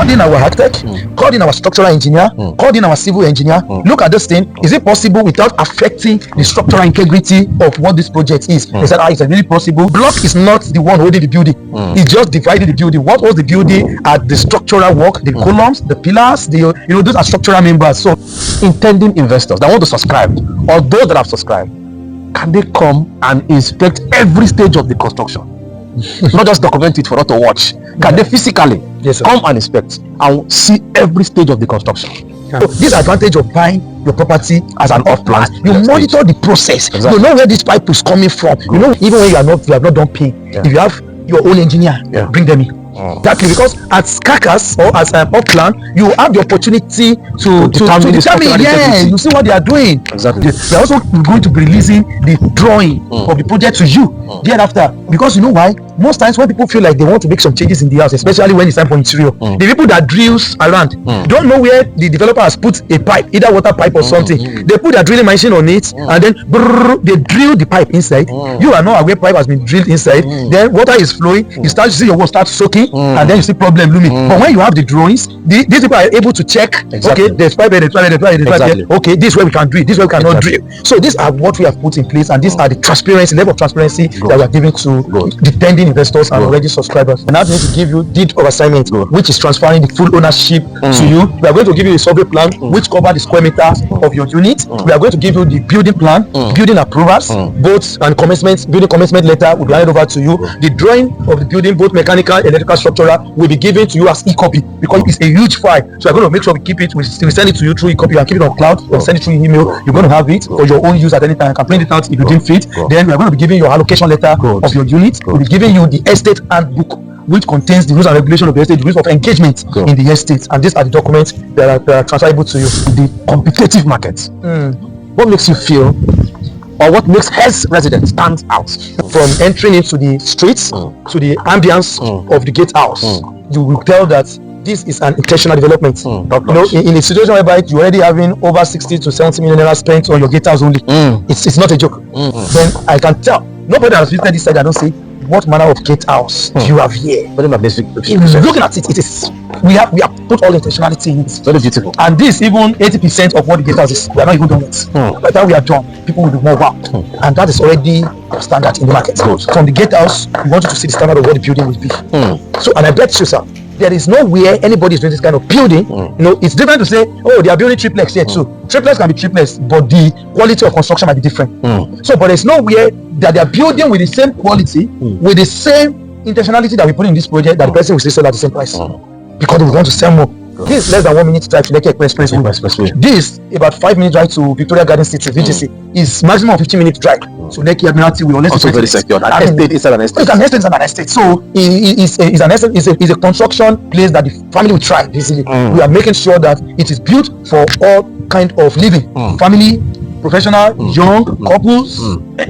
called in our architect, called in our structural engineer, called in our civil engineer. Look at this thing. Is it possible without affecting the structural integrity of what this project is? They said, it's really possible. Block is not the one holding the building. It's just dividing the building. What was the building are the structural work, the columns, the pillars, those are structural members. So intending investors that want to subscribe, or those that have subscribed, can they come and inspect every stage of the construction? Not just document it for us to watch. Can they physically come and inspect and see every stage of the construction? So this advantage of buying your property as an off-plan, you monitor the process. Exactly. You know where this pipe is coming from. You know, even when you have not done paying, if you have your own engineer, bring them in. Exactly, because as Kakas or as an Offplan, you have the opportunity to determine you see what they are doing. Exactly. They are also going to be releasing the drawing of the project to you thereafter, because you know why? Most times when people feel like they want to make some changes in the house, especially when it's time for interior, the people that drills around don't know where the developer has put a pipe, either water pipe or something. They put their drilling machine on it and then they drill the pipe inside. You are not aware pipe has been drilled inside. Then water is flowing. You start to see your water start soaking, and then you see problem looming. But when you have the drawings, these people are able to check. Okay, there's pipe here, there's pipe here. Okay, this is where we can drill. This is where we cannot drill. So these are what we have put in place, and these are the transparency level of transparency that we are giving to depending investors and already subscribers. And now we need to give you deed of assignment, which is transferring the full ownership to you. We are going to give you a survey plan, which covers the square meters of your unit. We are going to give you the building plan, building approvals, both and building commencement letter will be handed over to you. The drawing of the building, both mechanical, electrical, structural, will be given to you as e-copy because it's a huge file. So we're going to make sure we keep it. We send it to you through e-copy. You can keep it on cloud. We'll send it through email. You're going to have it for your own use at any time. You can print it out if you didn't fit. Then we're going to be giving you your allocation letter of your unit. We'll be giving you the estate handbook, which contains the rules and regulations of the estate, the rules of engagement in the estate, and these are the documents that are transferable to you. The competitive market. What makes you feel, or what makes Heirs Residence stand out? From entering into the streets to the ambience of the gatehouse, you will tell that this is an intentional development. You know, in a situation whereby you're already having over 60 to 70 million naira spent on your gatehouse only, it's not a joke. Then I can tell nobody has visited this side. I don't say, what manner of gatehouse do you have here? Looking at it, we have put all the intentionality in it. Very beautiful. And this, even 80% of what the gatehouse is, we are not even done it. By the time we are done, people will be more wow. And that is already standard in the market. From the gatehouse, we want you to see the standard of what the building will be. So, and I bet you, sir, there is nowhere anybody is doing this kind of building. You know, it's different to say, oh, they are building triplex here too. Triplex can be triplex, but the quality of construction might be different. So, but there's nowhere that they are building with the same quality, with the same intentionality that we put in this project, that the person will still sell at the same price. Because we want to sell more. This is less than 1 minute drive to Lekki-Ajah Expressway. This, about 5 minute drive to Victoria Garden City, VGC, is maximum 15 minute drive. So Lekki-Ajah will also very secure. An estate is an estate. It's an estate, is an estate. So it's a construction place that the family will try. Basically, we are making sure that it is built for all kind of living, family, professional, young couples.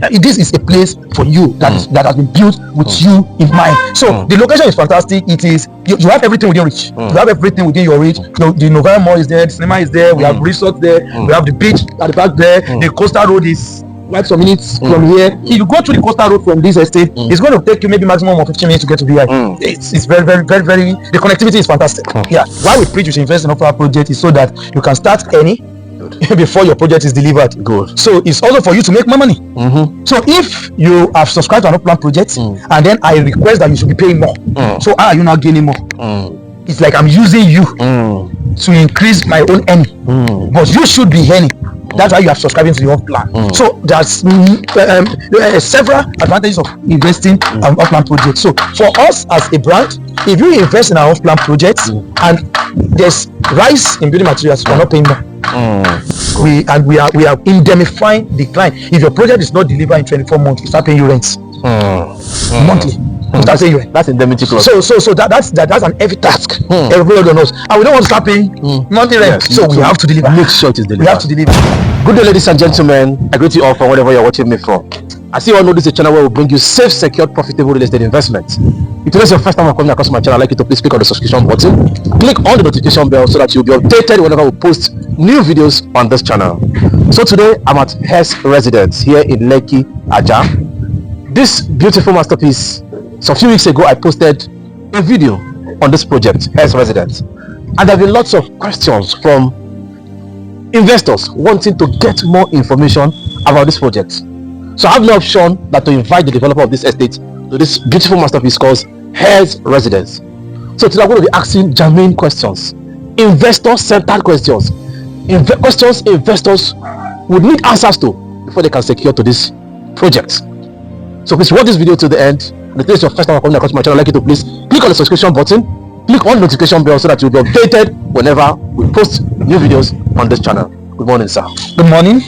This is a place for you that has been built with you in mind. So the location is fantastic. It is you have everything within reach. You have everything within your reach. The November Mall is there, the cinema is there, we have resort there, we have the beach at the back there, the coastal road is right some minutes from here. If you go through the coastal road from this estate, it's going to take you maybe maximum of 15 minutes to get to the It's very, very, very, very, the connectivity is fantastic. Yeah. Why we preach you should invest in our project is so that you can start any before your project is delivered. Good. So it's also for you to make more money. So if you have subscribed to an Offplan project and then I request that you should be paying more, so how are you now gaining more? It's like I'm using you to increase my own earning, but you should be earning. That's why you are subscribing to the Offplan. So there's several advantages of investing in Offplan projects. So for us as a brand, if you invest in our Offplan projects and there's rise in building materials, we're not paying more. We are indemnifying the client. If your project is not delivered in 24 months, we start paying you rents monthly. That's indemnity clause. So that's an heavy task. Everybody knows, and we don't want to start paying monthly rent. So we have to deliver. Make sure it is delivered. We have to deliver. Good day, ladies and gentlemen. I greet you all from wherever you're watching me from. As you all know, this is a channel where we bring you safe, secured, profitable real estate investments. If today is your first time coming across my channel, I'd like you to please click on the subscription button, click on the notification bell so that you'll be updated whenever we post new videos on this channel. So today I'm at Heirs Residence here in Lekki-Ajah. This beautiful masterpiece. So a few weeks ago I posted a video on this project, Heirs Residence. And there have been lots of questions from investors wanting to get more information about this project. So I have no option but to invite the developer of this estate to this beautiful masterpiece called Heirs Residence. So today I'm going to be asking germane questions, investor-centered questions, questions investors would need answers to before they can secure to this project. So please watch this video to the end. And if this is your first time coming across my channel, I'd like you to please click on the subscription button, click on the notification bell so that you'll be updated whenever we post new videos on this channel. Good morning, sir. Good morning,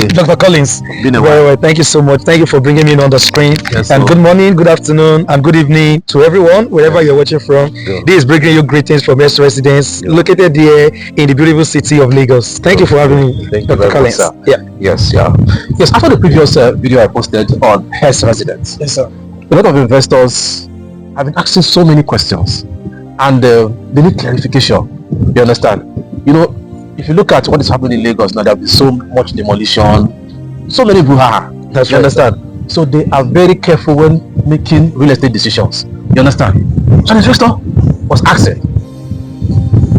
Dr. Collins. Very well. Thank you so much. Thank you for bringing me on the screen. Yes, and good morning, good afternoon, and good evening to everyone, wherever you're watching from. This is bringing you greetings from Heirs Residence, located here in the beautiful city of Lagos. Thank you for having me, Thank you, Dr. Collins. Much, sir. Yes. After the previous video I posted on Heirs Residence, yes, sir, a lot of investors have been asking so many questions, and they need clarification. You understand? If you look at what is happening in Lagos now, there will be so much demolition, so many brouhaha. You understand? So they are very careful when making real estate decisions. You understand? So the investor was asking,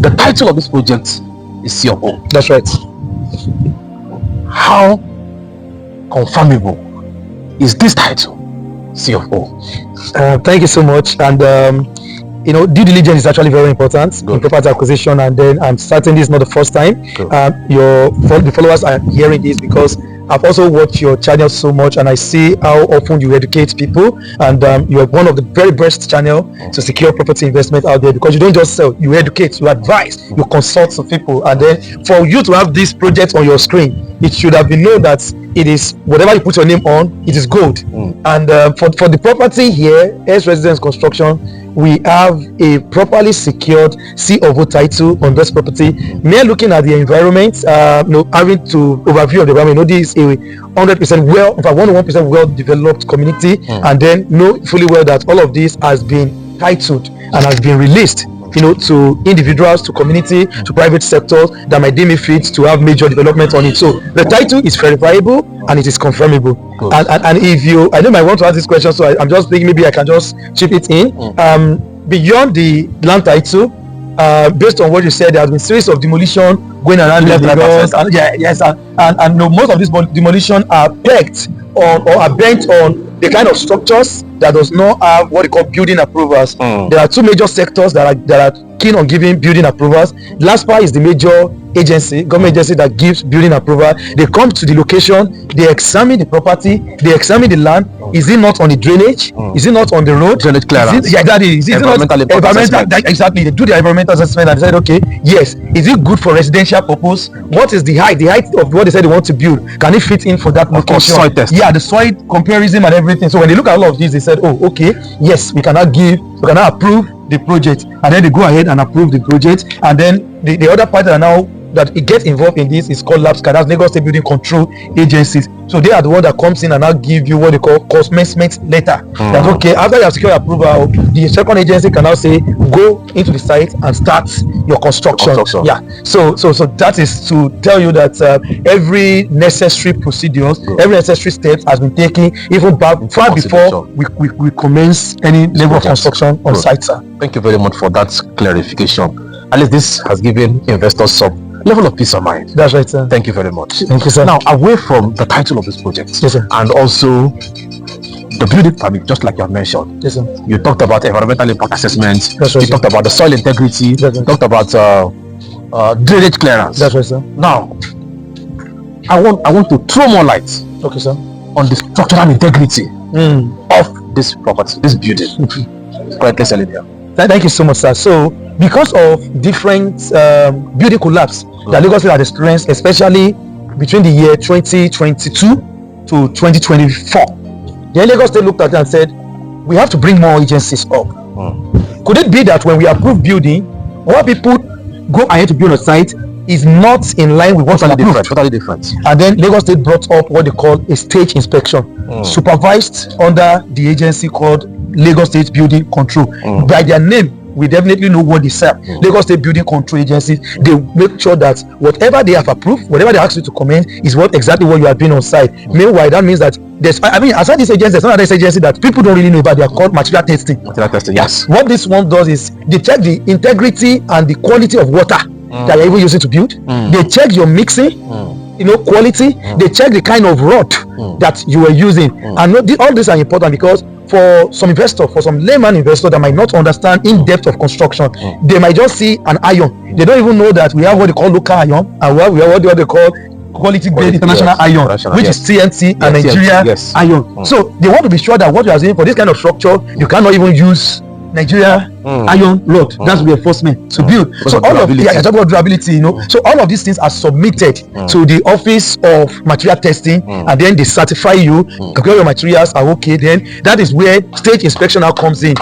the title of this project is CFO. That's right. How confirmable is this title, CFO? Thank you so much. And due diligence is actually very important in property acquisition, and then I'm certain this is not the first time the followers are hearing this, because I've also watched your channel so much, and I see how often you educate people, and you are one of the very best channel to secure property investment out there, because you don't just sell, you educate, you advise, you consult to people. And then for you to have this project on your screen, it should have been known that it is whatever you put your name on, it is gold. And for the property here, Heirs Residence Construction, we have a properly secured C of O title on this property. Mere looking at the environment, having to overview of the environment, this is a 100% well, in fact 101% well developed community, and then know fully well that all of this has been titled and has been released to individuals, to community, to private sectors that might deem it fit to have major development on it. So the title is verifiable and it is confirmable. And if you, I know I want to ask this question, so I'm just thinking maybe I can just chip it in. Beyond the land title, based on what you said, there has been a series of demolition going around left and right. And most of these demolition are pegged on or are bent on the kind of structures that does not have what they call building approvals. There are two major sectors that are keen on giving building approvals. LASPA is the major government agency that gives building approval. They come to the location, they examine the property, they examine the land. Is it not on the drainage? Is it not on the road? Drainage clearance. Is it not environmental? Exactly. They do the environmental assessment and decide, okay, yes, is it good for residential purpose? What is the height? The height of what they said they want to build, can it fit in for that location? Soil test. Yeah, the soil comparison and everything. So when they look at all of this, they said, oh, okay, yes, we cannot approve the project, and then they go ahead and approve the project. And then the other part that it gets involved in this is called LAPSCA, that's Lagos State Building Control Agencies. So they are the one that comes in and now give you what they call commencement letter. That's okay, after you have secured approval, the second agency can now say go into the site and start your construction. Yeah. So that is to tell you that every necessary procedures, every necessary steps has been taken, even far before we commence any level of construction on site, sir. Thank you very much for that clarification. At least this has given investors some level of peace of mind. That's right, sir. Thank you very much. Thank you, sir. Now, away from the title of this project, yes, sir, and also the building permit, just like you have mentioned, yes, sir, you talked about environmental impact assessment. That's right, you talked about the soil integrity. That's right. You talked about drainage clearance. That's right, sir. Now, I want to throw more light, okay, sir, on the structural integrity of this property, this building. Correctly said here. Thank you so much, sir. So, because of different building collapse that Lagos State has experienced, especially between the year 2022 to 2024, the Lagos State looked at it and said, we have to bring more agencies up. Could it be that when we approve building, what people go ahead to build a site is not in line with what's totally different. And then Lagos State brought up what they call a stage inspection, supervised under the agency called Lagos State Building Control. By their name, we definitely know what they sell. Lagos State Building Control Agency, they make sure that whatever they have approved, whatever they ask you to comment, is what exactly what you are doing on site. Meanwhile, that means that there's, I mean, aside this agency, there's another agency that people don't really know about. They are called material testing. Material testing, yes. What this one does is they check the integrity and the quality of water that you're even using to build. They check your mixing, quality. They check the kind of rod that you were using. And all these are important because for some investor, for some layman investor that might not understand in depth of construction, they might just see an iron. They don't even know that we have what they call local iron and we have what they call quality grade international iron, which is TNT and Nigeria iron. So they want to be sure that what you are saying for this kind of structure, you cannot even use Nigeria iron rod. That's reinforcement to build. So all of durability, so all of these things are submitted to the office of material testing, and then they certify you. Because your materials are okay, then that is where stage inspection now comes in.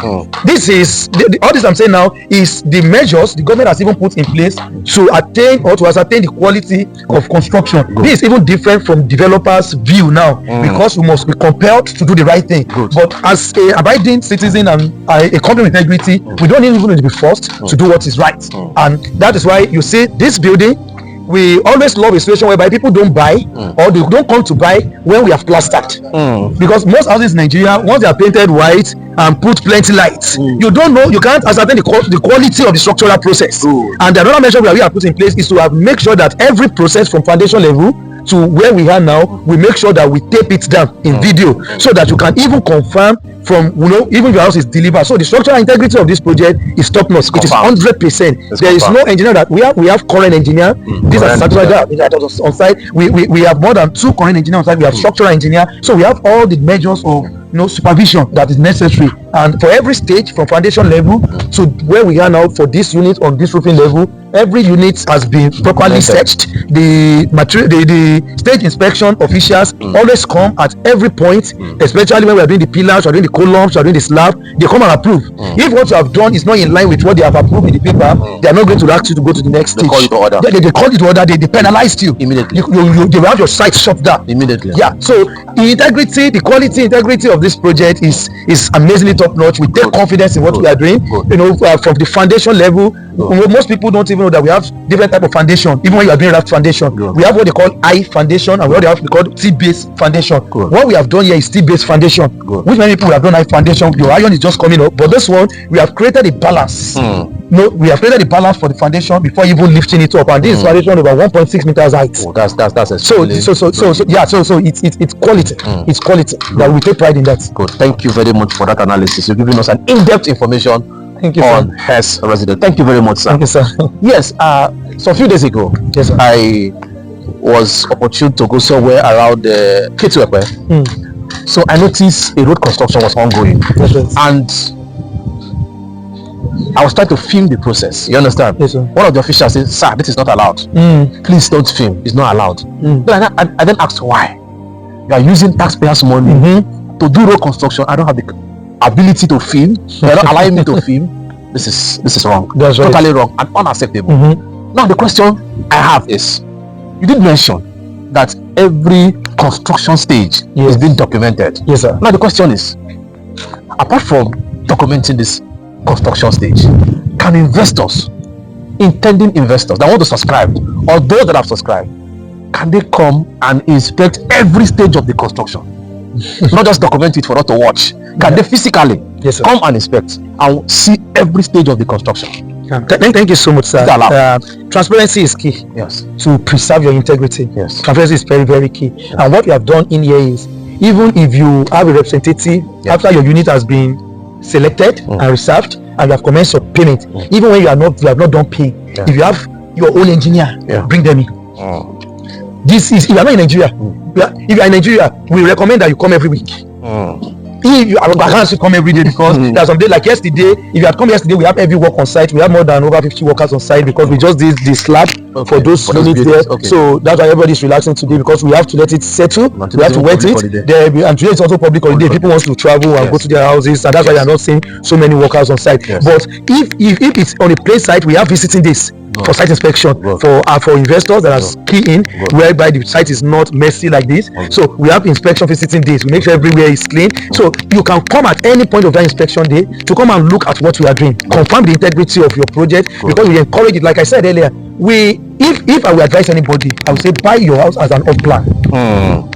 This is all this I'm saying now is the measures the government has even put in place to attain or to ascertain the quality of construction. This is even different from developers' view now, because we must be compelled to do the right thing. But as a abiding citizen and a company with integrity, we don't even need to be forced to do what is right. And that is why you see this building, we always love a situation whereby people don't buy or they don't come to buy when we have plastered. Because most houses in Nigeria, once they are painted white and put plenty lights, you don't know, you can't ascertain the quality of the structural process. And the other measure we have put in place is to make sure that every process from foundation level to where we are now, we make sure that we tape it down in video, so that you can even confirm from, even if your house is delivered. So the structural integrity of this project is top notch. It is 100%. There is no engineer that we have current engineer. These are certified on site. We have more than 2 current engineers on site. We have structural engineer. So we have all the measures of supervision that is necessary. And for every stage from foundation level to where we are now for this unit on this roofing level, every unit has been properly searched. The stage inspection officials always come at every point, especially when we are doing the pillars, we are doing the columns, we are doing the slab. They come and approve. If what you have done is not in line with what they have approved in the paper, they are not going to ask you to go to the next stage. Call it to order. They call it to order. They penalized you immediately. They will have your site shut down immediately. Yeah. So the integrity, the quality, integrity of this project is amazingly top notch. We take confidence in what we are doing. From the foundation level, most people don't even know that we have different type of foundation. Even when you are doing raft foundation, we have what they call I foundation and what they have called T-based foundation. What we have done here is T-based foundation, which many people have done I foundation. Your iron is just coming up, but this one we have created a balance. We have created a balance for the foundation before even lifting it up, and this foundation over 1.6 meters height. That's so it's quality. It's quality that we take pride in that. Good. Thank you very much for that analysis. You're giving us an in-depth information. Thank you, on Heirs Residence. Thank you very much, sir. Thank you, sir. Yes, so a few days ago, yes, sir, I was opportune to go somewhere around the K2. So I noticed a road construction was ongoing, and I was trying to film the process. You understand? Yes, sir. One of the officials said, "Sir, this is not allowed. Please don't film. It's not allowed." Then I then asked why. You are using taxpayers' money to do road construction. I don't have the ability to film. They're not allowing me to film. This is wrong. That's totally wrong and unacceptable. Now the question I have is, you did mention that every construction stage is being documented. Yes, sir. Now the question is, apart from documenting this construction stage, can investors, intending investors that want to subscribe, or those that have subscribed, can they come and inspect every stage of the construction? Not just document it for us to watch. Can they physically come and inspect and see every stage of the construction? Thank you so much, sir. Transparency is key. Yes. To preserve your integrity. Yes. Transparency is very, very key. And what we have done in here is, even if you have a representative after your unit has been selected and reserved and you have commenced your payment, even when you have not done paying, if you have your own engineer, bring them in. This is, if you are not in Nigeria, if you are in Nigeria, we recommend that you come every week. If you can't come every day, because there's some day like yesterday. If you had come yesterday, we have heavy work on site. We have more than over 50 workers on site because we just did the slab for those units there. So that's why everybody's relaxing today, because we have to let it settle. We have to wet it there, and today it's also public holiday. People want to travel and go to their houses, and that's why you are not seeing so many workers on site. But if it's on a plain site, we have visiting days. for site inspection for investors that are key in, whereby the site is not messy like this. So we have inspection visiting days. We make sure everywhere is clean. So you can come at any point of that inspection day to come and look at what we are doing, confirm the integrity of your project, because we encourage it. Like I said earlier, if I will advise anybody, I would say buy your house as an off-plan.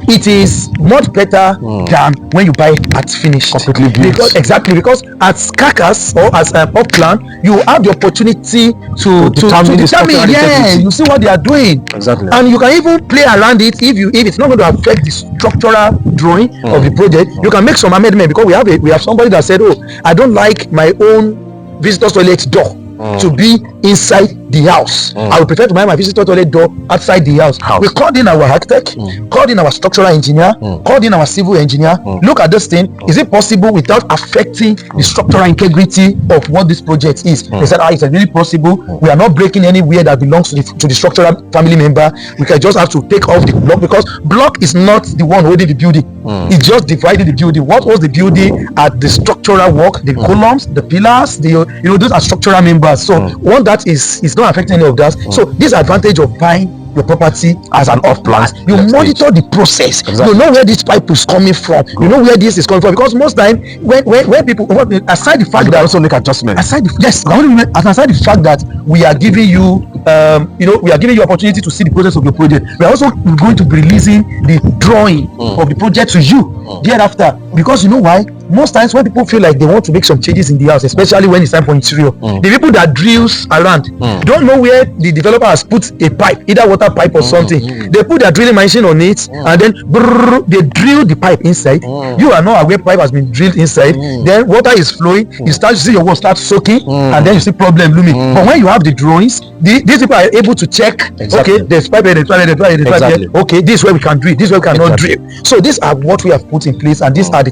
It is much better than when you buy at finished. Completely built. Because at carcass or as off-plan, you have the opportunity to determine. You see what they are doing. Exactly. And you can even play around it if it's not going to affect the structural drawing of the project. You can make some amendment, because we have somebody that said, oh, I don't like my own visitor toilet door to be inside the house. I would prefer to buy my visitor toilet door outside the house. We called in our architect, called in our structural engineer, called in our civil engineer. Look at this thing. Is it possible without affecting the structural integrity of what this project is? They said, it's really possible. We are not breaking anywhere that belongs to the structural family member. We can just have to take off the block, because block is not the one holding the building. It's just dividing the building. What was the building at the structural work? The columns, the pillars, those are structural members. So one that is not affecting any of that. So this advantage of buying your property as an off-plan, you monitor the process. You know where this pipe is coming from. You know where this is coming from, because most time when people, aside the fact that also make adjustments. Aside the fact that we are giving you we are giving you opportunity to see the process of your project, we are also going to be releasing the drawing of the project to you thereafter. Because you know why? Most times when people feel like they want to make some changes in the house, especially when it's time for interior, the people that drills around don't know where the developer has put a pipe, either water pipe or something. They put their drilling machine on it, and then they drill the pipe inside. You are not aware pipe has been drilled inside. Then water is flowing. You see your water start soaking, and then you see problem looming. But when you have the drawings, these people are able to check. Okay, there's pipe here, there's pipe here. Okay, this is where we can drill, this is where we cannot drill. So these are what we have put in place, and these are the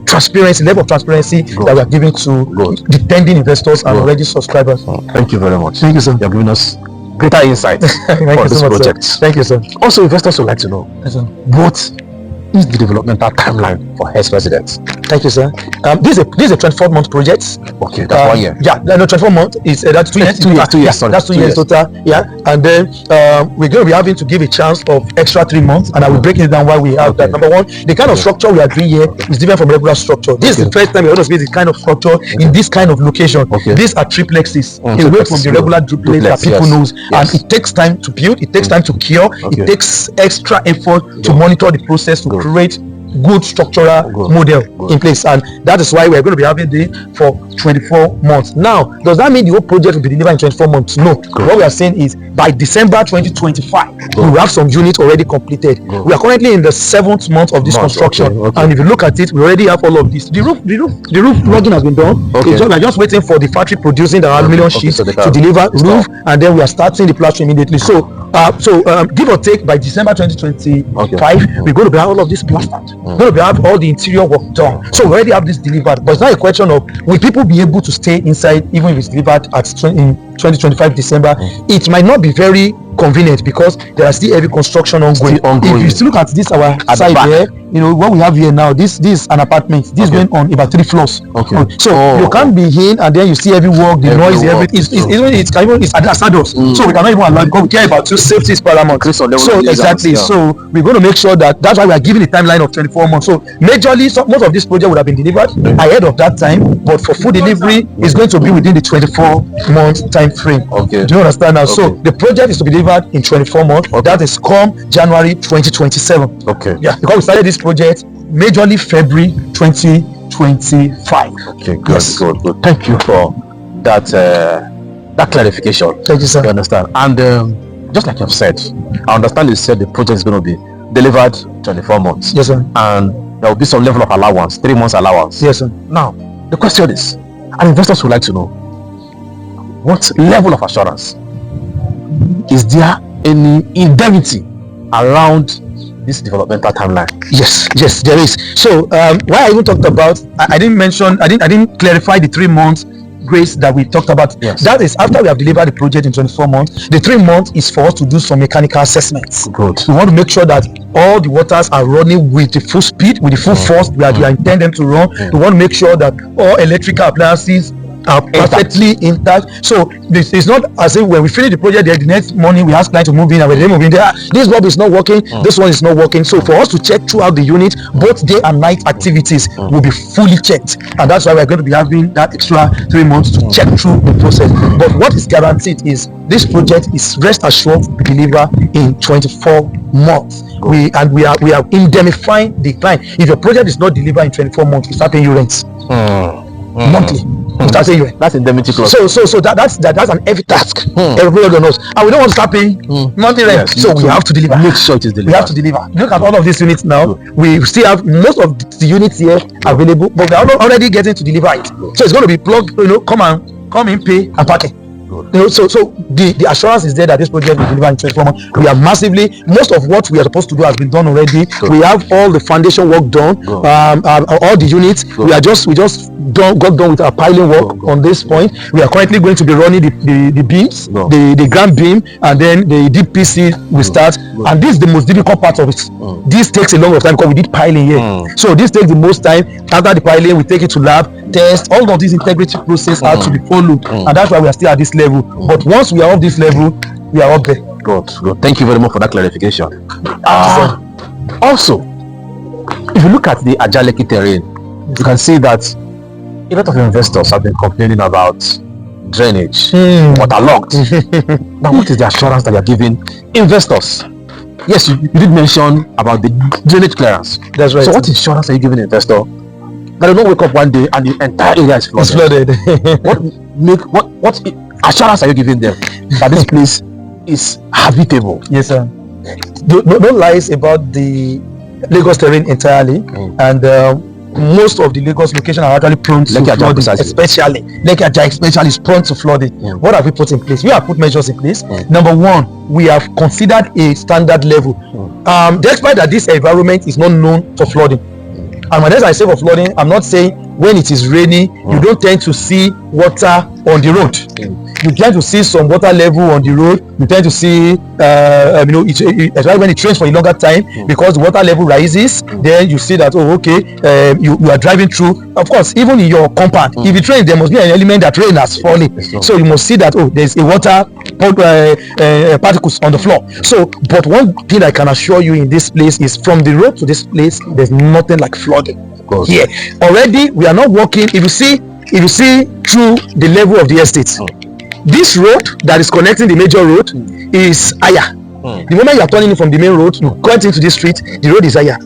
level of transparency that we are giving to the pending investors and already subscribers. Thank you very much. Thank you, sir. You have given us greater insight for this project. Thank you, sir. Also, investors would like to know what is the developmental timeline for Heirs Residence? Thank you, sir. This is a 24-month project. Okay, that's 1 year. Yeah, no, 24 months is that's 2 years. 2 years. 2 years. Sorry, that's 2 years total. Yeah, and then we're going to be having to give a chance of extra 3 months, and I will break it down why we have that. Number one, the kind of structure we are doing here is different from regular structure. This is the first time we always see this kind of structure in this kind of location. These are triplexes, away from the regular duplex that people knows, and it takes time to build. It takes time to cure. It takes extra effort to monitor the process to create good structural model in place, and that is why we're going to be having it for 24 months. Now, does that mean the whole project will be delivered in 24 months? No. What we are saying is by December 2025, we will have some units already completed. We are currently in the 7th month of this construction, and if you look at it, we already have all of this. The roof logging has been done. We are just waiting for the factory producing the aluminium sheets to deliver roof, and then we are starting the plaster immediately. So give or take by December 2025, we're going to be all of this plastered. We're going to have all the interior work done. So we already have this delivered, but it's not a question of will people be able to stay inside even if it's delivered in 2025 December. It might not be very convenient because there are still heavy construction ongoing. If you still look at this our side here, what we have here now, this is an apartment. This going on about 3 floors. So you can't be in and then you see every work, the noise, everything. It's hazardous. So we cannot even allow, because we care about safety is paramount. So exactly. So we're going to make sure that's why we are giving a timeline of 24 months. So majorly, most of this project would have been delivered ahead of that time, but for full delivery, it's going to be within the 24-month time frame. Do you understand now? So the project is to be delivered in 24 months. That is come January 2027. Yeah, because we started this project majorly February 2025. Good. Thank you for that clarification. Thank you, sir. You understand? And just like you've said, I understand you said the project is going to be delivered 24 months. Yes, sir. And there will be some level of allowance, 3 months allowance. Yes, sir. Now, the question is, and investors would like to know, what level of assurance is there any indemnity around this developmental timeline? Yes, there is. So why I even talked about, I didn't clarify the 3 months grace that we talked about. That is after we have delivered the project in 24 months. The 3 months is for us to do some mechanical assessments. Good. We want to make sure that all the waters are running with the full speed, with the full force that we intend them to run. We want to make sure that all electrical appliances are perfectly intact. So this is not as if when we finish the project, the next morning we ask client to move in, and when they move in, this bulb is not working, this one is not working. So for us to check throughout the unit, both day and night activities will be fully checked, and that's why we're going to be having that extra 3 months to check through the process. But what is guaranteed is this project is, rest assured, to deliver in 24 months. We are indemnifying the client. If your project is not delivered in 24 months, we start paying you rents monthly. That's indemnity clause. So that's an heavy task. Everybody knows, and we don't want to start paying monthly rent. Yes, so we have to deliver. Make sure it is delivered. We have to deliver. Look at all of these units now. We still have most of the units here available, but we are already getting to deliver it. So it's going to be plugged. Come in, pay, and parking. So the assurance is there that this project will deliver in 24 months. We are massively, most of what we are supposed to do has been done already. We have all the foundation work done, all the units. We just got done with our piling work on this point. We are currently going to be running the beams, the ground beam, and then the deep PC will start. And this is the most difficult part of it. This takes a long time because we did piling here. So this takes the most time. After the piling, we take it to lab, test. All of these integrity process are to be followed, and that's why we are still at this level. But once we are off this level, we are up there. Good. Thank you very much for that clarification. Also, if you look at the Ajah-Lekki terrain, you can see that a lot of investors have been complaining about drainage, waterlogged. Now, what is the assurance that you are giving investors? Yes, you did mention about the drainage clearance. That's right. So, what insurance are you giving an investor that will not wake up one day and the entire area is flooded? What assurance are you giving them that this place is habitable? Yes, sir. No lies about the Lagos terrain entirely, and most of the Lagos locations are actually prone to flooding, especially Lekki-Ajah especially is prone to flooding. What have we put in place? We have put measures in place. Number one, we have considered a standard level. Despite that this environment is not known for flooding, and when I say for flooding, I'm not saying when it is rainy you don't tend to see water on the road. You tend to see some water level on the road. You tend to see especially when it rains for a longer time, because the water level rises. Then you see that you are driving through. Of course, even in your compound, if it rains, there must be an element that rain has fallen. So you must see that there's a water particles on the floor. So, but one thing I can assure you in this place is, from the road to this place, there's nothing like flooding here. Already, we are not walking. If you see through the level of the estate, this road that is connecting the major road is Ajah. The moment you are turning in from the main road, you cut into this street, the road is Ajah.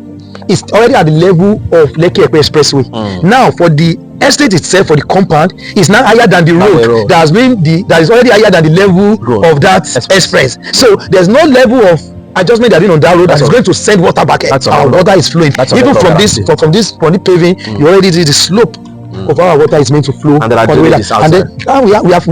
It's already at the level of Lekki-Ajah Expressway. Now, for the estate itself, for the compound, is now higher than the road that is already higher than the level of that express. So there's no level of adjustment that is on that road that is going to send water back. Our water is flowing. Even from the paving, you already see the slope of our water is meant to flow. And then we have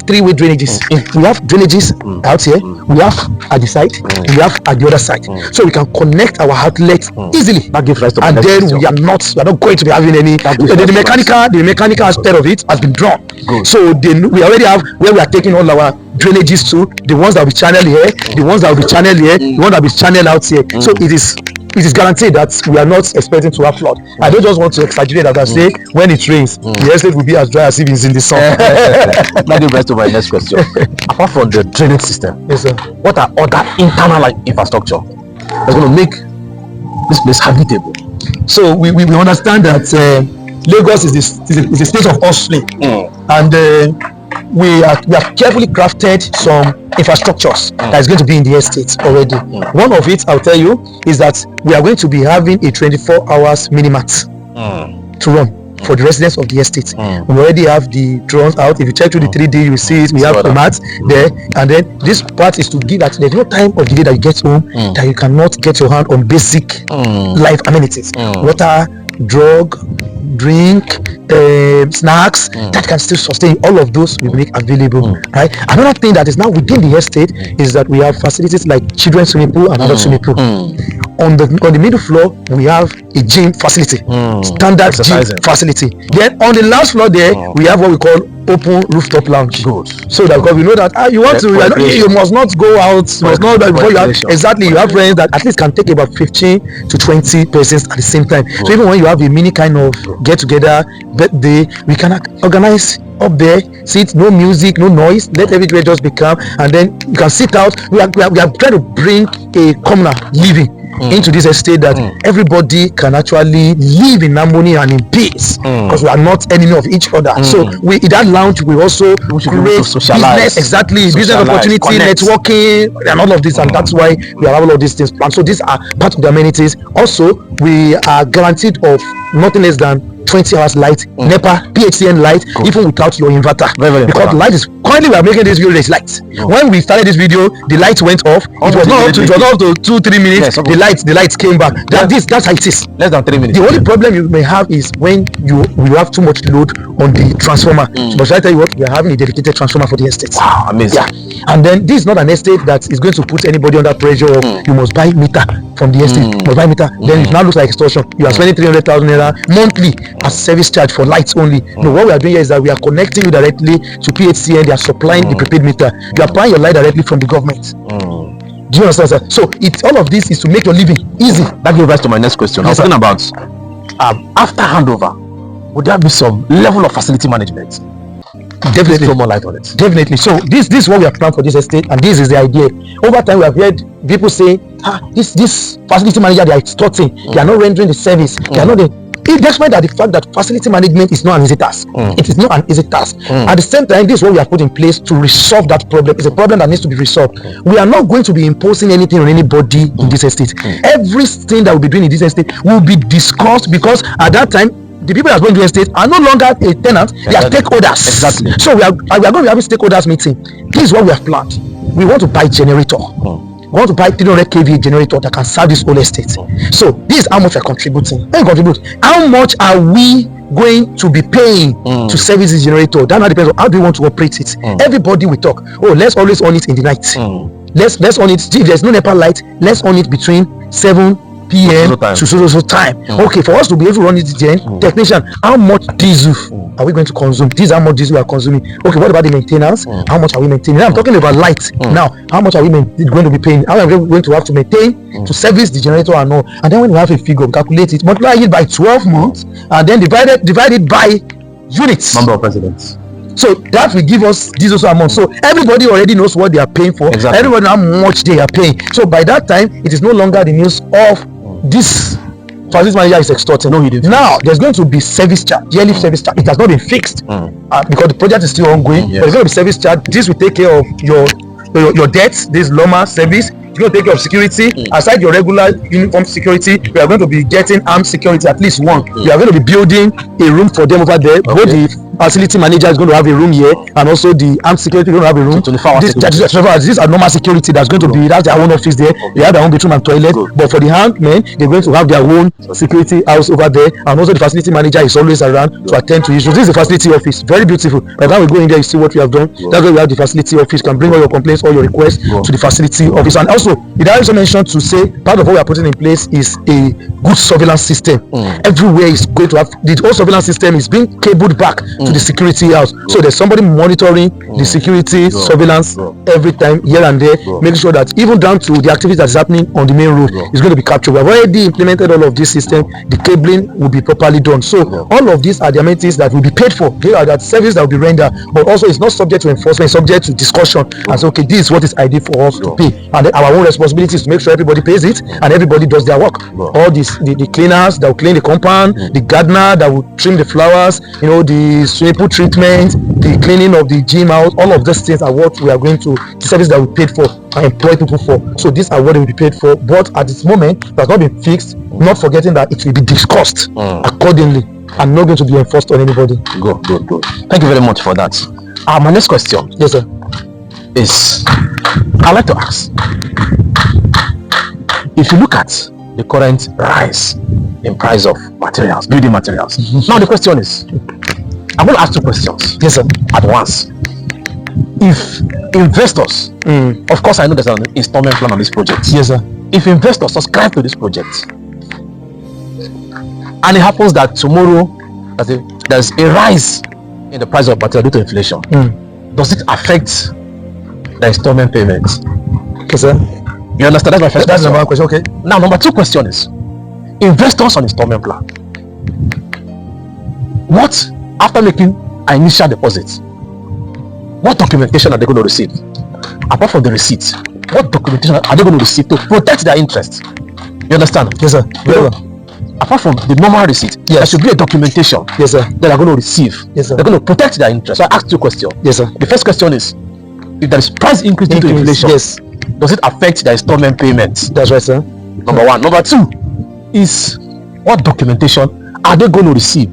three-way drainages. We have drainages out here, we have at the side, we have at the other side. So we can connect our outlets easily. That gives rise to, and then we are not going to be having any. The mechanical aspect of it has been drawn. So we already have where we are taking all our drainages to, the ones that will be channeled here, the ones that will be channeled here, the ones that will be channeled out here. So it is guaranteed that we are not expecting to have flood. I don't just want to exaggerate that I say when it rains, the estate will be as dry as if it's in the sun. That gives rise to my next question. Apart from the drainage system, yes, sir, what are other internal infrastructure that's going to make this place habitable? So we understand that Lagos is the state of Offplan, and we have carefully crafted some infrastructures that is going to be in the estate already. One of it, I'll tell you, is that we are going to be having a 24 hours minimat to run for the residents of the estate. We already have the drones out. If you check through the 3D, you will see it. We have the mats there, and then this part is to give that there's no time of the day that you get home that you cannot get your hand on basic life amenities, water, drug, drink, snacks that can still sustain. All of those we make available. Right. Another thing that is now within the estate is that we have facilities like children's swimming pool and adult swimming pool. on the middle floor we have a gym facility, standard gym facility. Then on the last floor there we have what we call open rooftop lounge. Good. So that, because we know that you want to, you must not go out, must not before you have, exactly, you have friends that at least can take about 15 to 20 persons at the same time. So even when you have a mini kind of get together, birthday, we can organize up there, sit, no music, no noise, let everywhere just be calm, and then you can sit out. We are trying to bring a communal living into this estate that everybody can actually live in harmony and in peace, because we are not enemy of each other. So we, in that lounge, we also create business, business opportunity, connect, networking, and all of this, and that's why we have all of these things planned. So these are part of the amenities. Also, we are guaranteed of nothing less than 20 hours light, NEPA, PHCN light, even without your inverter. Very because light is, currently we are making this video, there's light. When we started this video, the light went off. It was not up to 2-3 minutes. The lights came back. That's how it is. Less than 3 minutes. The only problem you may have is when you have too much load on the transformer. But I tell you what, we are having a dedicated transformer for the estate. Wow, amazing. Yeah. And then this is not an estate that is going to put anybody under pressure of you must buy meter from the estate, must buy meter. Then it now looks like extortion. You are spending 300,000 naira monthly as service charge for lights only. No, what we are doing here is that we are connecting you directly to PHCN. They are supplying the prepaid meter. You are buying your light directly from the government. Do you understand, sir? So all of this is to make your living easy. That gives rise to my next question. I was talking about after handover, would there be some level of facility management? Definitely. Throw more light on it. Definitely. So this is what we have planned for this estate, and this is the idea. Over time, we have heard people say, this facility manager, they are extorting, they are not rendering the service, they are not the. Despite the fact that facility management is not an easy task, it is not an easy task. At the same time, this is what we have put in place to resolve that problem. It's a problem that needs to be resolved. We are not going to be imposing anything on anybody in this estate. Everything that we'll be doing in this estate will be discussed, because at that time, the people that are going to the estate are no longer a tenant, they are stakeholders. Exactly. So we are going to be having stakeholders meeting. This is what we have planned. We want to buy generator. We want to buy 300 kVA generator that can serve this whole estate. So this is how much we are contributing. How much are we going to be paying to service this generator? That now depends on how do we want to operate it. Everybody will talk, let's always on it in the night. Let's on it. If there's no NEPA light, let's on it between 7 p.m. to time. Okay, for us to be able to run it again, technician, how much diesel are we going to consume? This is how much diesel we are consuming. Okay, what about the maintenance? How much are we maintaining? Now I'm talking about light. Now, how much are we going to be paying? How are we going to have to maintain to service the generator and all? And then when you have a figure, calculate it, multiply it by 12 months, and then divide it by units. Number of residents. So that will give us this also amount. So everybody already knows what they are paying for. Exactly. Everybody knows how much they are paying. So by that time, it is no longer the news of this facility manager is extorting. No, he didn't. Now there's going to be service charge, yearly service charge. It has not been fixed because the project is still ongoing. But there's going to be service charge. This will take care of your debts. This Loma service. It's going to take care of security. Aside your regular uniform security, we are going to be getting armed security, at least one. We are going to be building a room for them over there. Both the facility manager is going to have a room here, and also the armed security is going to have a room. 24 hours. These are normal security that's going to be, that's their own office there. They have their own bedroom and toilet. But for the handmen, they're going to have their own security house over there, and also the facility manager is always around to attend to issues. This is the facility office, very beautiful. By the time we go in there, you see what we have done. That's why we have the facility office. You can bring all your complaints, all your requests to the facility office. And also, it also mentioned to say part of what we are putting in place is a good surveillance system. Everywhere is going to have the whole surveillance system is being cabled back to the security house. So there's somebody monitoring the security surveillance every time, here and there, making sure that even down to the activity that's happening on the main road is going to be captured. We have already implemented all of this system. The cabling will be properly done. So all of these are the amenities that will be paid for. They are that service that will be rendered, but also it's not subject to enforcement, it's subject to discussion. And so, okay, this is what is ideal for us to pay, and then our own responsibility is to make sure everybody pays it and everybody does their work. All these the cleaners that will clean the compound, the gardener that will trim the flowers, the swimming pool treatment, the cleaning of the gym house, all of these things are what we are going to, the service that we paid for and employ people for. So these are what they will be paid for, but at this moment it has not been fixed, not forgetting that it will be discussed accordingly and not going to be enforced on anybody. Good. Thank you very much for that. My next question, yes sir, is I'd like to ask, if you look at the current rise in price of materials, building materials. Now the question is, I'm going to ask two questions. Yes, sir. At once. If investors, of course I know there's an installment plan on this project. Yes, sir. if investors subscribe to this project, and it happens that tomorrow there's a rise in the price of material due to inflation, does it affect the installment payments? Okay, sir. You understand? That's my first That's question. number one question. Okay. Now, number two question is, investors on installment plan, what, after making an initial deposit, what documentation are they going to receive? Apart from the receipts, what documentation are they going to receive to protect their interest? You understand? Yes, sir. Apart from the normal receipt, there should be a documentation yes, sir, that are going to receive. Yes, sir. They're going to protect their interest. So I asked two questions. Yes, sir. The first question is, if there is price increase due to inflation, yes, does it affect the installment payments? That's right, sir. Number one. Number two is, what documentation are they going to receive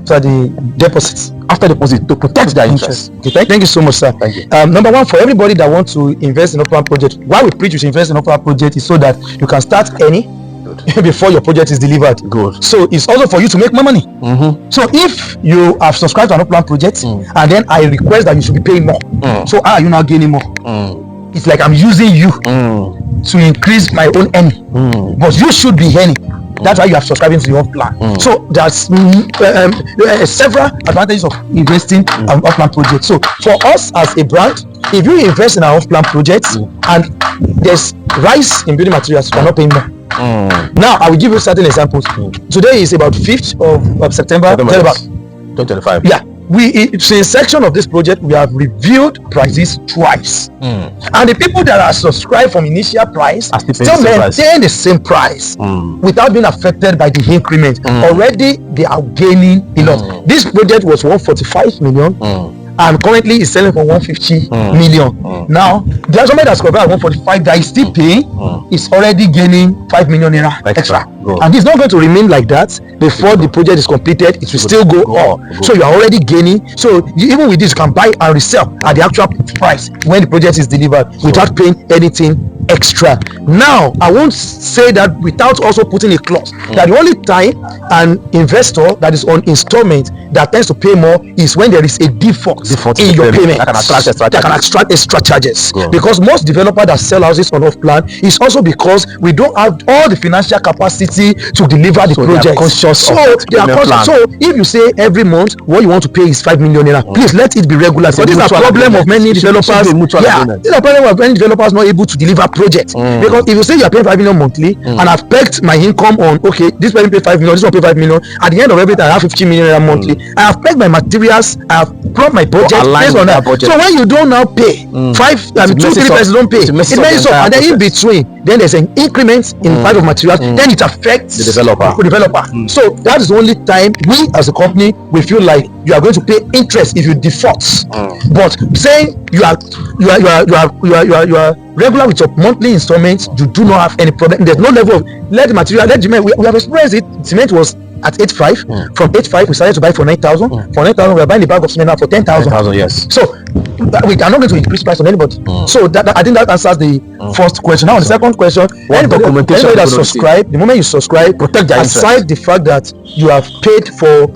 for the deposits after deposit to protect their interest? Okay, thank you so much, sir. Thank you. Number one, for everybody that wants to invest in Offplan project, why we preach you should invest in Offplan project is so that you can start any before your project is delivered. Good. So it's also for you to make more money. So if you have subscribed to an Offplan project and then I request that you should be paying more, so how are you now gaining more? It's like I'm using you to increase my own earning, but you should be earning. That's why you are subscribing to the Offplan. So there's several advantages of investing in Offplan project. So for us as a brand, if you invest in our Offplan project and there's rise in building materials, you are not paying more. Now I will give you certain examples. Today is about 5th of September 2025. Yeah, since section of this project we have reviewed prices twice, and the people that are subscribed from initial price still maintain the same price without being affected by the increment. Already they are gaining a lot. This project was 145 million and currently is selling for 150 million. Now there's somebody that's covered at 145 that is still paying, is already gaining 5 million naira extra. And it's not going to remain like that. Before the project is completed, it will still go up. So you are already gaining. So even with this, you can buy and resell at the actual price when the project is delivered without paying anything extra. Now I won't say that without also putting a clause that the only time an investor that is on installment that tends to pay more is when there is a default in your payment that can extract extra charges. Because most developers that sell houses on Offplan is also because we don't have all the financial capacity to deliver the project. So if you say every month what you want to pay is 5 million naira, please let it be regular. So this is a problem of many developers. This is a problem of many developers not able to deliver project. Because if you say you are paying 5 million monthly and I've pegged my income on, okay, this person pay 5 million, this one pay 5 million, at the end of everything I have 15 million monthly. I have pegged my materials, I have brought my budget based on that. So when you don't now pay 2-3 persons don't pay, it messes up, and then in between then there's an increment in price of materials, then it affects the developer. So that is the only time we as a company we feel like you are going to pay interest if you default. But saying you are regular with your monthly installments, you do not have any problem. There's no level of let cement. We have experienced it. Cement was at 8.5. From 8.5 we started to buy for 9,000. For 9,000 we are buying the bag of cement now for 10,000. Yes. So we are not going to increase price on anybody. So that I think that answers the first question. Now on the second question, anybody that subscribe, the moment you subscribe, protect their interest. Aside the fact that you have paid for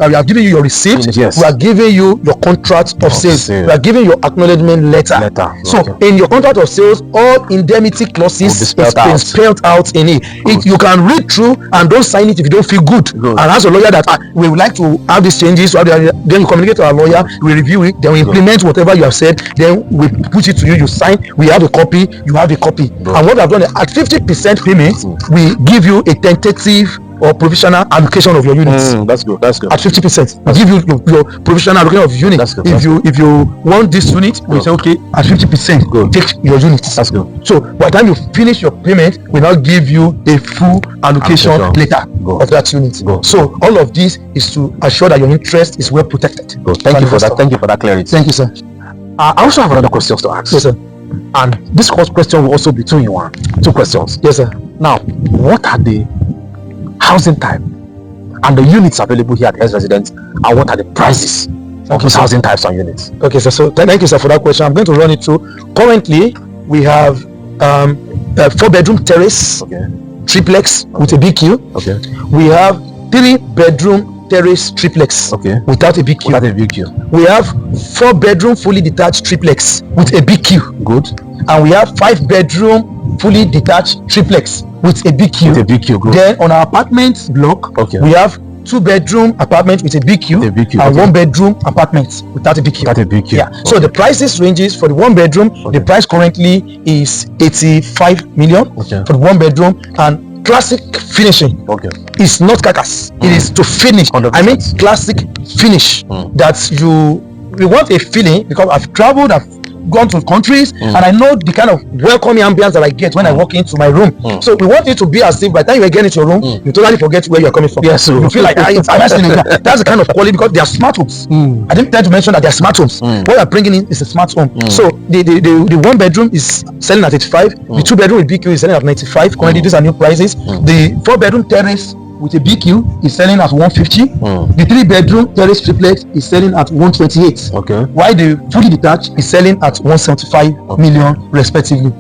we are giving you your receipt, we are giving you your contract of sales, we are giving your acknowledgement letter. So in your contract of sales, all indemnity clauses is spelled out in it. You can read through and don't sign it if you don't feel good. And as a lawyer that we would like to have these changes, so then you communicate to our lawyer, we review it, then we implement whatever you have said, then we push it to you, you sign, we have a copy, you have a copy. And what I've done at 50% payment, we give you a tentative or provisional allocation of your units. That's good. At 50%, we give you your provisional allocation of units. If you want this unit, we say okay, at 50%, take your units. That's good. So by the time you finish your payment, we now give you a full allocation later of that unit. So all of this is to assure that your interest is well protected. Thank you for that. Thank you for that clarity. Thank you, sir. I also have another question to ask. Yes, sir. And this question will also be two questions. Yes, sir. Now, what are the housing type and the units available here at Heirs Residence, and what are the prices of those housing types and units? Okay, sir. So thank you, sir, for that question. I'm going to run it through. Currently, we have 4-bedroom terrace triplex with a BQ. We have 3-bedroom terrace triplex without a BQ. We have 4-bedroom fully detached triplex with a BQ. And we have 5-bedroom fully detached triplex with a BQ. With a BQ, good. Then on our apartment block, we have 2-bedroom apartment with a BQ, and 1-bedroom apartment without a BQ. Yeah. So the prices ranges for the 1-bedroom. The price currently is 85 million for the 1-bedroom, and classic finishing. It's not carcass. It is to finish. 100%. I mean classic finish. That we want a feeling, because I've traveled, I've gone to countries, and I know the kind of welcoming ambience that I get when I walk into my room. So we want it to be as if by the time you get into your room, you totally forget where you're coming from. Yes, so you feel like that's the kind of quality, because they are smart homes. I didn't tend to mention that they are smart homes. What you're bringing in is a smart home. So the 1-bedroom is selling at 85. The 2-bedroom with BQ is selling at 95. Currently, these are new prices. The 4-bedroom terrace with a BQ is selling at 150. The 3-bedroom terrace triplex is selling at 128. While the fully detached is selling at 175 million respectively.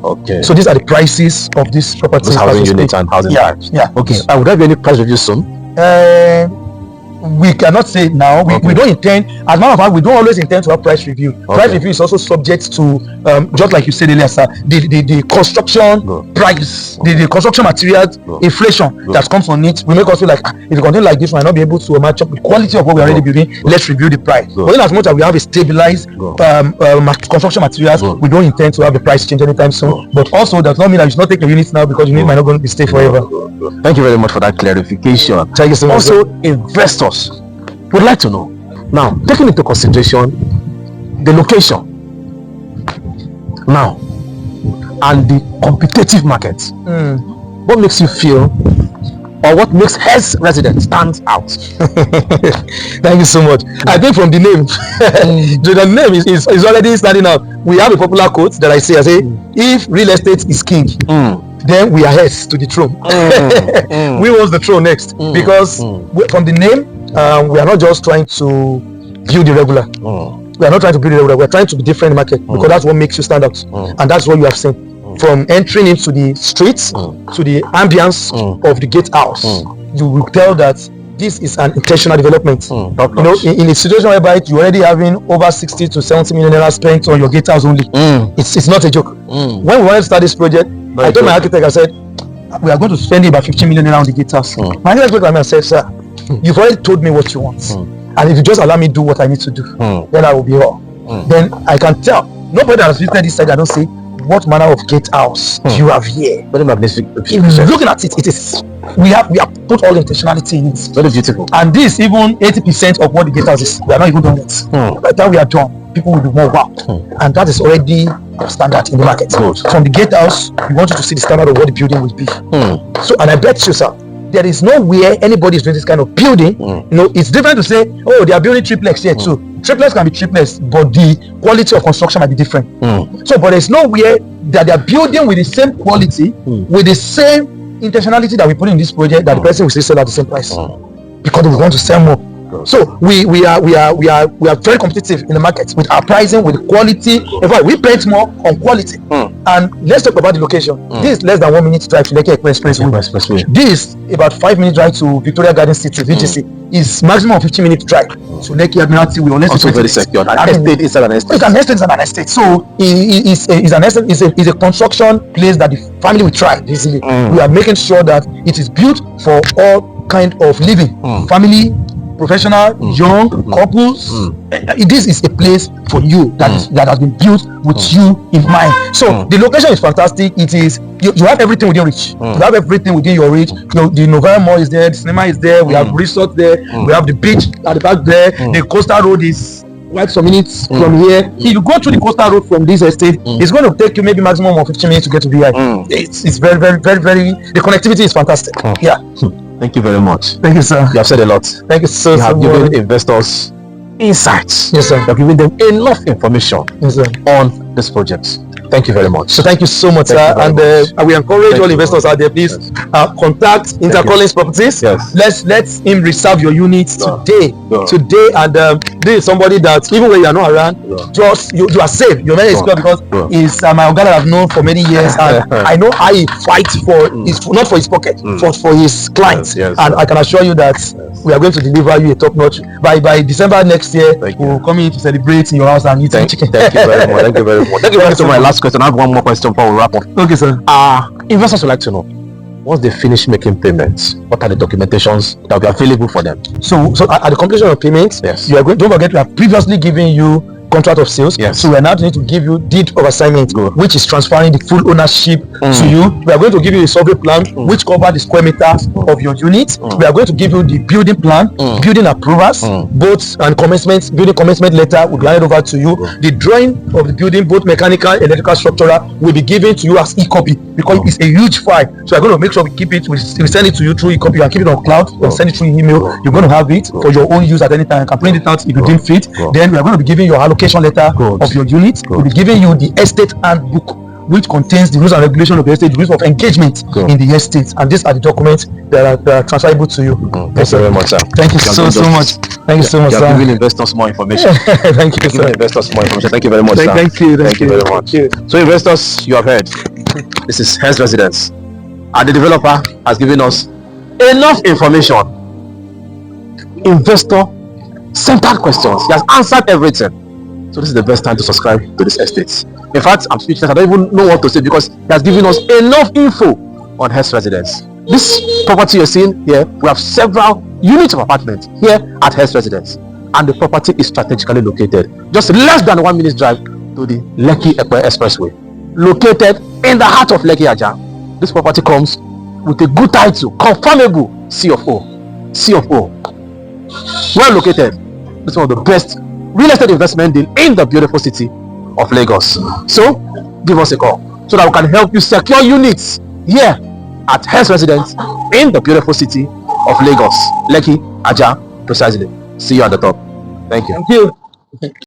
So these are the prices of this property. This housing unit and housing types. Would there be any price review soon? We cannot say now. We don't intend, as a matter of fact, we don't always intend to have price review. Price review is also subject to just like you said earlier, sir, the construction price, the construction materials inflation that comes on it. We make us feel like if you continue like this, we might not be able to match up the quality of what we are already building. Let's review the price. But in as much as we have a stabilized construction materials, we don't intend to have the price change anytime soon. But also does not mean that you should not take the units now, because the unit might not going to stay forever. Thank you very much for that clarification. Thank you so much. Also, investors would like to know, now taking into consideration the location now and the competitive market, what makes you feel, or what makes Heirs Residence stand out? Thank you so much. I think from the name, the name is already standing out. We have a popular quote that I say, if real estate is king, then we are heirs to the throne. We want the throne next, because from the name, we are not just trying to build irregular. We are not trying to build irregular. We are trying to be different in the market, because that's what makes you stand out, and that's what you have seen. From entering into the streets to the ambience of the gatehouse, you will tell that this is an intentional development. You know, in a situation whereby you're already having over 60 to 70 million naira spent on your gatehouse only, it's not a joke. When we wanted to start this project, I told my architect, I said, we are going to spend about 15 million naira on the gatehouse. My architect looked at me and said, sir, you've already told me what you want, and if you just allow me to do what I need to do, then I will be all. Then I can tell nobody that has visited this side, I don't say, what manner of gatehouse do you have here? Very magnificent. Looking at it, we have put all the intentionality in it. Very beautiful. And this, even 80% of what the gatehouse is, we are not even done yet. By the time we are done, people will be more wow. And that is already standard in the market. From the gatehouse, we want you to see the standard of what the building will be. So, and I bet you, sir, there is nowhere anybody is doing this kind of building. You know, it's different to say, oh, they are building triplex here too. Triplex can be triplex, but the quality of construction might be different. So, but there's nowhere that they are building with the same quality, with the same intentionality that we put in this project, that the person will still sell at the same price, because we want to sell more. So we are very competitive in the market with our pricing, with quality. In fact, we bet more on quality. And let's talk about the location. This is less than 1 minute drive to Lekki-Ajah Expressway. This about 5 minute drive to Victoria Garden City, VGC, is maximum 15 minute drive to Lekki Admiralty. We also very secure. An estate inside an estate. It's an estate inside an estate. So it's a construction place that the family will try easily. We are making sure that it is built for all kind of living, family, professional, young couples. This is a place for you that has been built with you in mind. So the location is fantastic. It is you have everything within reach. You have everything within your reach. The November Mall is there, the cinema is there, we have resort there, we have the beach at the back there, the coastal road is quite some minutes from here. If you go through the coastal road from this estate, it's going to take you maybe maximum of 15 minutes to get to VI. It's very, very, very, very, the connectivity is fantastic. Thank you very much. Thank you, sir. You have said a lot. Thank you so much. You have given investors insights. Yes, sir. You have given them enough information on this project. Thank you very much. So thank you so much, sir. And we encourage all investors out there, please contact Intercollins Properties. Let him reserve your units today. And this is somebody that even when you are not around, just you are safe. You're very secure, because he's my organ I've known for many years, and I know how he fights for his, not for his pocket, for his clients. And I can assure you that we are going to deliver you a top notch by December next year. We'll come in to celebrate in your house and eat chicken. Thank you very much. Thank you very much. Thank you very much. My last last question. I have one more question before we wrap up. Okay, sir. Investors would like to know, once they finish making payments, what are the documentations that will be available for them? So at the completion of payments, Yes. you are going. Don't forget, we have previously given you contract of sales. Yes. So we are now going to give you deed of assignment, Good. which is transferring the full ownership to you. We are going to give you a survey plan, which covers the square meters of your unit. We are going to give you the building plan, building approvals, both and commencement. Building commencement letter will be handed over to you. The drawing of the building, both mechanical, electrical, structural, will be given to you as e-copy because it's a huge file. So we're going to make sure we keep it. We send it to you through e-copy. You can keep it on cloud. We'll send it through email. You're going to have it for your own use at any time. You can print it out if you deem fit. Then we are going to be giving you allocation letter of your unit. We'll be giving you the estate handbook, which contains the rules and regulations of the estate, the rules of engagement in the estate, and these are the documents that are transferable to you. Thank you very much, sir. Thank you so much. Thank you so much, You sir. have given investors more information. Thank you, sir. Giving investors more information. Thank you very much, sir. Thank you very much. So, investors, you have heard. This is Heirs Residence, and the developer has given us enough information. Investor-centered questions. He has answered everything. So this is the best time to subscribe to this estate. In fact, I'm speechless. I don't even know what to say because he has given us enough info on Heirs Residence. This property you're seeing here, we have several units of apartments here at Heirs Residence, and the property is strategically located just less than 1 minute drive to the Lekki-Ajah Expressway, located in the heart of Lekki-Ajah. This property comes with a good title, confirmable C of O. Well located. It's one of the best real estate investment deal in the beautiful city of Lagos. So give us a call so that we can help you secure units here at Heirs Residence in the beautiful city of Lagos, Lekki-Ajah precisely. See you at the top. Thank you. Thank you.